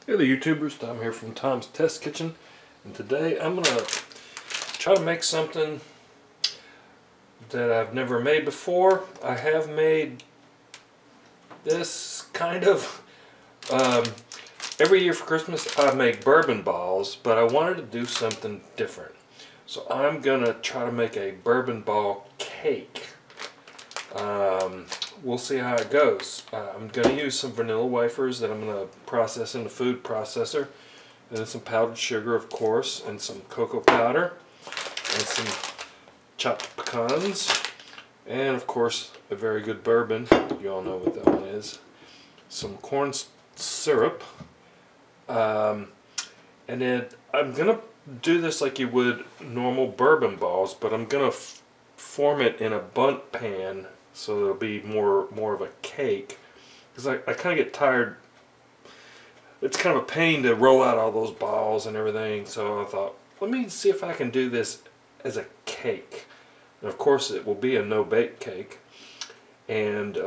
Hey there YouTubers, Tom here from Tom's Test Kitchen, and today I'm going to try to make something that I've never made before. I have made this kind of every year for Christmas. I make bourbon balls, but I wanted to do something different. So I'm going to try to make a bourbon ball cake. We'll see how it goes. I'm going to use some vanilla wafers that I'm going to process in the food processor, and then some powdered sugar, of course, and some cocoa powder, and some chopped pecans, and of course a very good bourbon. You all know what that one is. Some corn syrup, and then I'm going to do this like you would normal bourbon balls, but I'm going to form it in a bundt pan so it'll be more of a cake, because I kind of get tired. It's kind of a pain to roll out all those balls and everything, so I thought, let me see if I can do this as a cake. And of course it will be a no-bake cake. And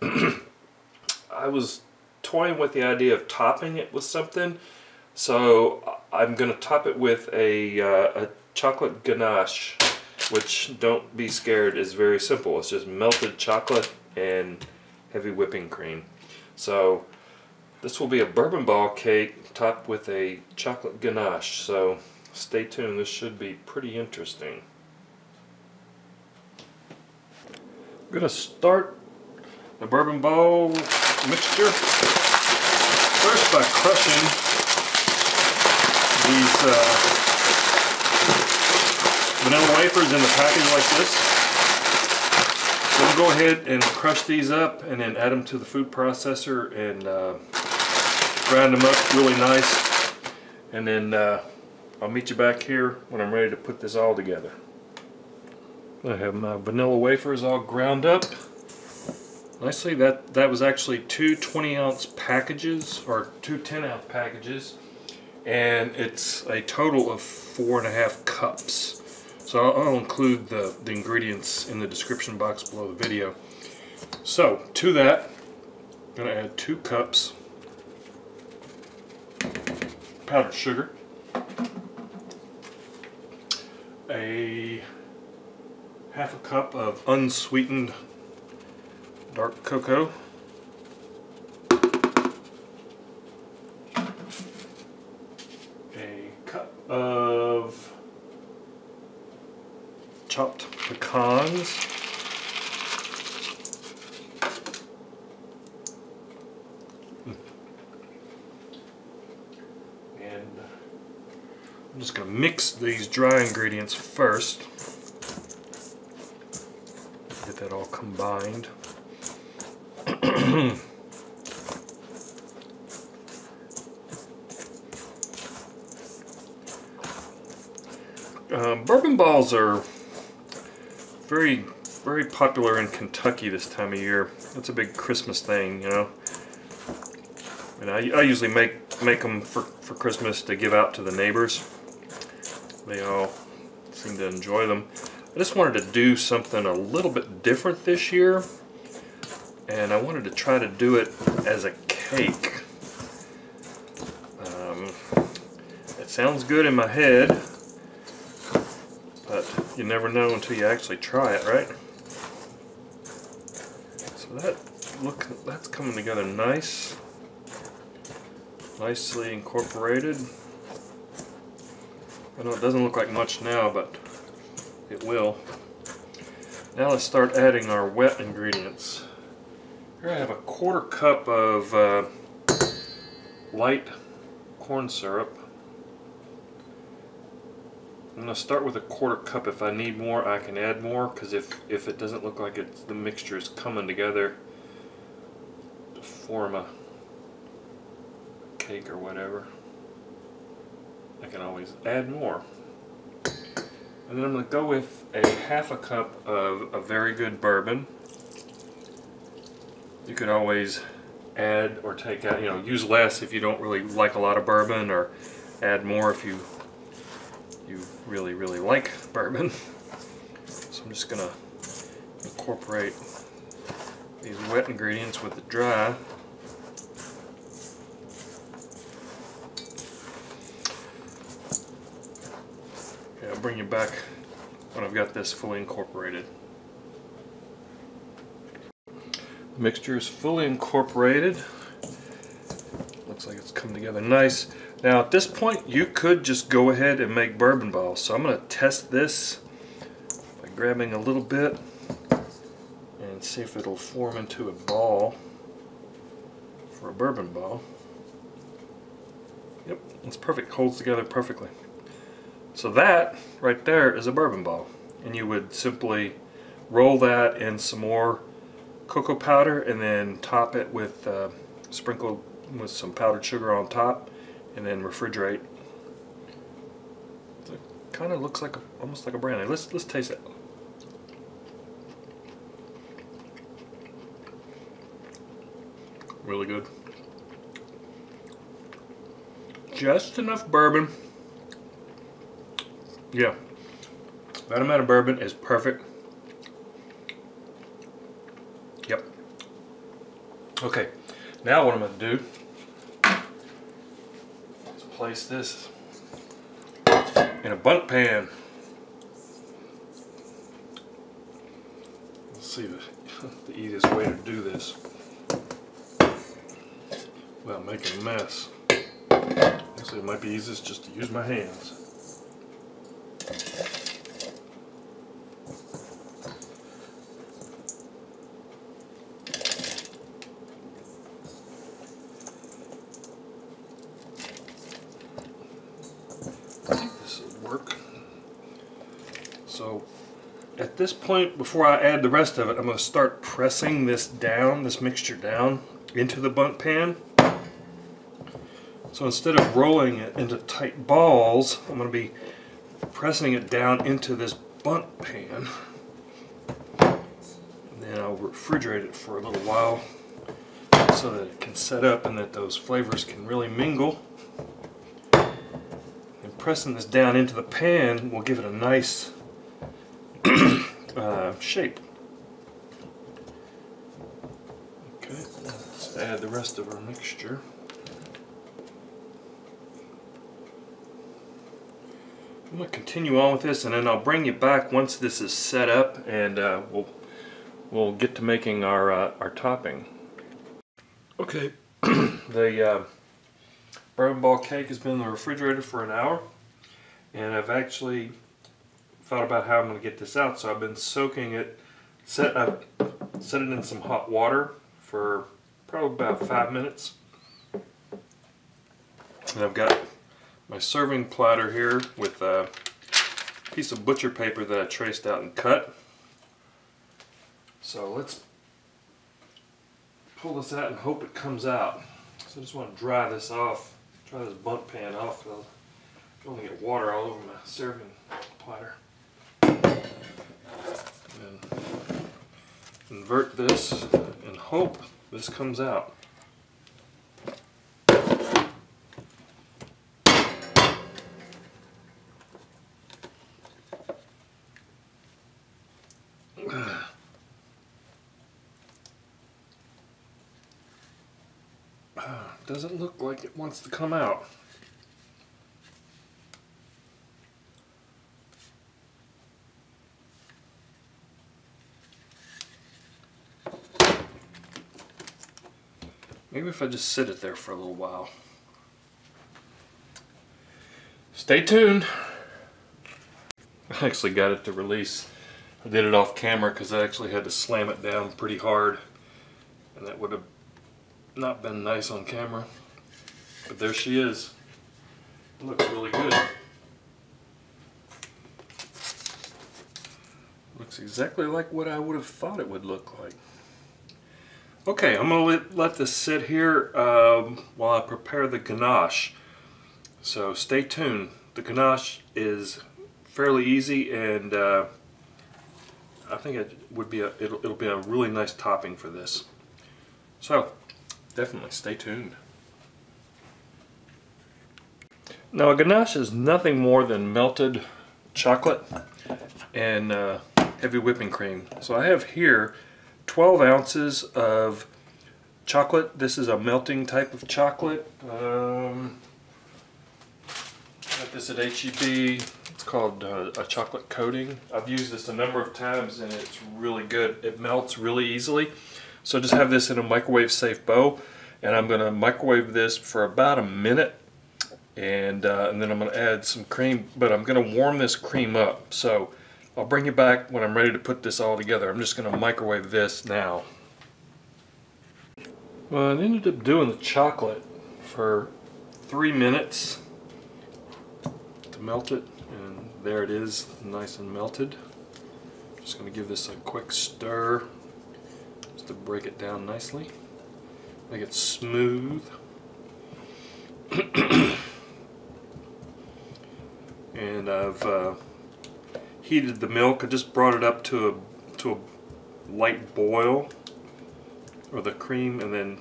I was toying with the idea of topping it with something, so I'm going to top it with a chocolate ganache, which, don't be scared, is very simple. It's just melted chocolate and heavy whipping cream. So this will be a bourbon ball cake topped with a chocolate ganache, so stay tuned. This should be pretty interesting. I'm going to start the bourbon ball mixture first by crushing these vanilla wafers in the package like this. So we'll go ahead and crush these up and then add them to the food processor and grind them up really nice. And then I'll meet you back here when I'm ready to put this all together. I have my vanilla wafers all ground up nicely. That was actually two 20-ounce packages, or two 10-ounce packages, and it's a total of 4.5 cups. So I'll include the ingredients in the description box below the video. So to that, I'm going to add 2 cups powdered sugar, a half a cup of unsweetened dark cocoa, a cup of chopped pecans, and I'm just going to mix these dry ingredients first, get that all combined. Bourbon balls are very popular in Kentucky this time of year. It's a big Christmas thing, you know. And I usually make them for Christmas to give out to the neighbors. They all seem to enjoy them. I just wanted to do something a little bit different this year, and I wanted to try to do it as a cake. It sounds good in my head, but you never know until you actually try it, right? So that's coming together nicely incorporated. I know it doesn't look like much now, but it will. Now let's start adding our wet ingredients. Here I have a 1/4 cup of light corn syrup. I'm going to start with a 1/4 cup. If I need more, I can add more, because if it doesn't look like the mixture is coming together to form a cake or whatever, I can always add more. And then I'm going to go with a half a cup of a very good bourbon. You could always add or take out, you know, use less if you don't really like a lot of bourbon, or add more if you really like bourbon. So I'm just going to incorporate these wet ingredients with the dry. I'll bring you back when I've got this fully incorporated. The mixture is fully incorporated. Looks like it's come together nice. Now at this point you could just go ahead and make bourbon balls. So I'm going to test this by grabbing a little bit and see if it'll form into a ball for a bourbon ball. Yep, it's perfect. Holds together perfectly. So that right there is a bourbon ball. And you would simply roll that in some more cocoa powder and then top it with sprinkle with some powdered sugar on top and then refrigerate. So it kind of looks like almost like a brandy. Let's taste it. Really good. Just enough bourbon. Yeah, that amount of bourbon is perfect. Yep. Okay, now what I'm going to do is place this in a bundt pan. Let's see the easiest way to do this without making a mess. Actually, it might be easiest just to use my hands. So at this point, before I add the rest of it, I'm going to start pressing this mixture down into the bundt pan. So instead of rolling it into tight balls, I'm going to be pressing it down into this bundt pan. And then I'll refrigerate it for a little while so that it can set up and that those flavors can really mingle. And pressing this down into the pan will give it a nice shape. Okay, let's add the rest of our mixture. I'm going to continue on with this, and then I'll bring you back once this is set up, and we'll get to making our topping. Okay, the Bourbon Ball Cake has been in the refrigerator for an hour, and I've actually thought about how I'm going to get this out. So I've been soaking it, set it in some hot water for probably about 5 minutes. And I've got my serving platter here with a piece of butcher paper that I traced out and cut. So let's pull this out and hope it comes out. So I just want to dry this off, dry this bundt pan off. I don't want to get water all over my serving platter. And invert this and hope this comes out. Doesn't look like it wants to come out. Maybe if I just sit it there for a little while. Stay tuned. I actually got it to release. I did it off camera because I actually had to slam it down pretty hard, and that would have not been nice on camera. But there she is. It looks really good. Looks exactly like what I would have thought it would look like. Okay, I'm going to let this sit here while I prepare the ganache. So stay tuned. The ganache is fairly easy, and I think it'll be a really nice topping for this. So definitely stay tuned. Now a ganache is nothing more than melted chocolate and heavy whipping cream. So I have here 12 ounces of chocolate. This is a melting type of chocolate. Got this at HEB. It's called a chocolate coating. I've used this a number of times and it's really good. It melts really easily. So just have this in a microwave safe bowl, and I'm going to microwave this for about a minute, and then I'm going to add some cream, but I'm going to warm this cream up. So I'll bring you back when I'm ready to put this all together. I'm just going to microwave this now. Well, I ended up doing the chocolate for 3 minutes to melt it, and there it is, nice and melted. Just going to give this a quick stir just to break it down nicely, make it smooth. And I've heated the milk. I just brought it up to a light boil, or the cream, and then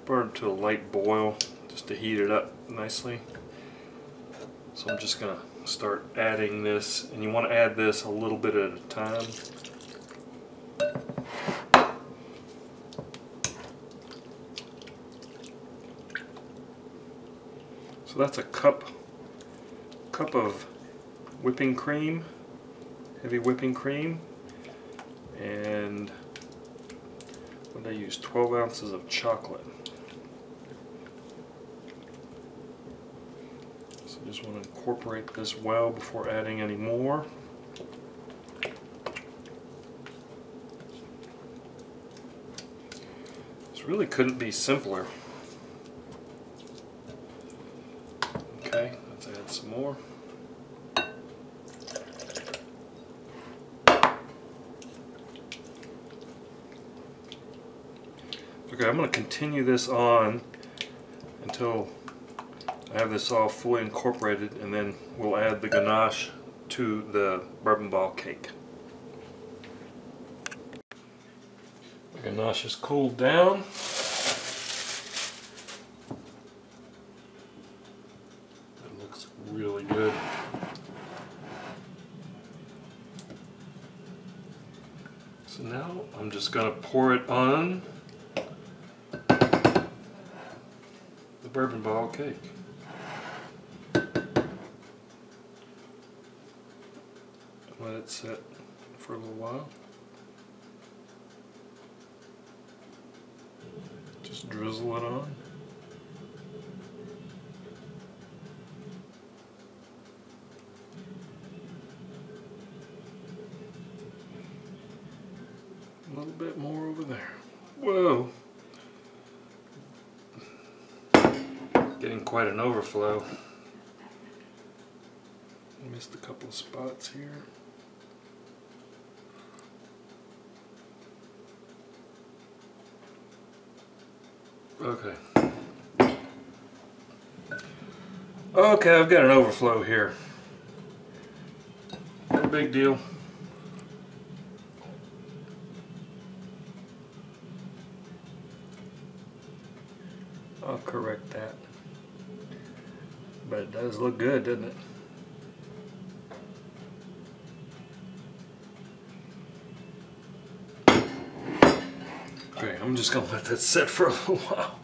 brought it to a light boil just to heat it up nicely. So I'm just going to start adding this, and you want to add this a little bit at a time. So that's a cup of whipping cream, heavy whipping cream, and what did I use? 12 ounces of chocolate. So I just want to incorporate this well before adding any more. This really couldn't be simpler. Okay, let's add some more. Okay, I'm going to continue this on until I have this all fully incorporated, and then we'll add the ganache to the bourbon ball cake. The ganache has cooled down. It looks really good. So now I'm just going to pour it on the bourbon ball cake. Let it sit for a little while. Just drizzle it on. A little bit more over there. Whoa! Getting quite an overflow. Missed a couple of spots here. Okay. Okay, I've got an overflow here. No big deal. I'll correct that. But it does look good, doesn't it? Okay, I'm just going to let that sit for a little while.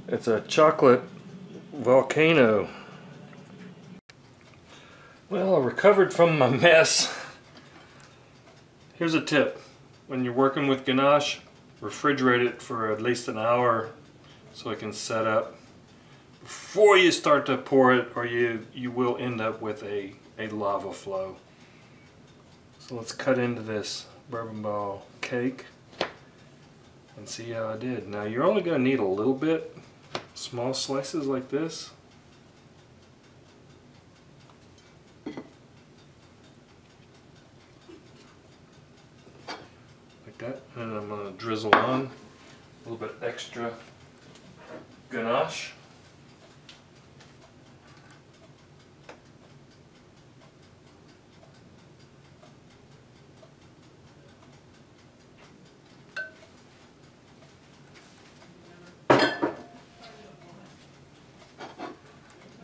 It's a chocolate volcano. Well, I recovered from my mess. Here's a tip. When you're working with ganache, refrigerate it for at least an hour so it can set up before you start to pour it, or you will end up with a lava flow. So let's cut into this bourbon ball cake and see how I did. Now you're only going to need a little bit, small slices like this. Like that. And I'm going to drizzle on a little bit extra ganache.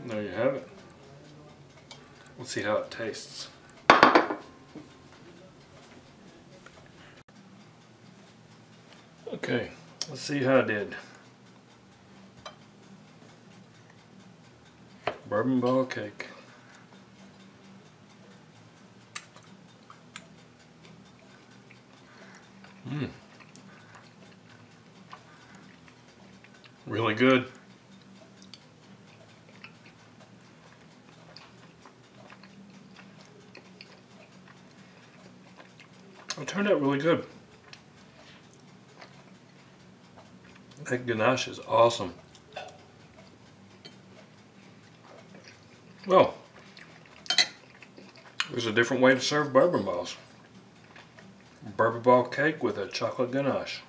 There you have it. Let's see how it tastes. Okay, let's see how I did. Bourbon Ball Cake. Really good. It turned out really good. That ganache is awesome. Well, there's a different way to serve bourbon balls. Bourbon ball cake with a chocolate ganache.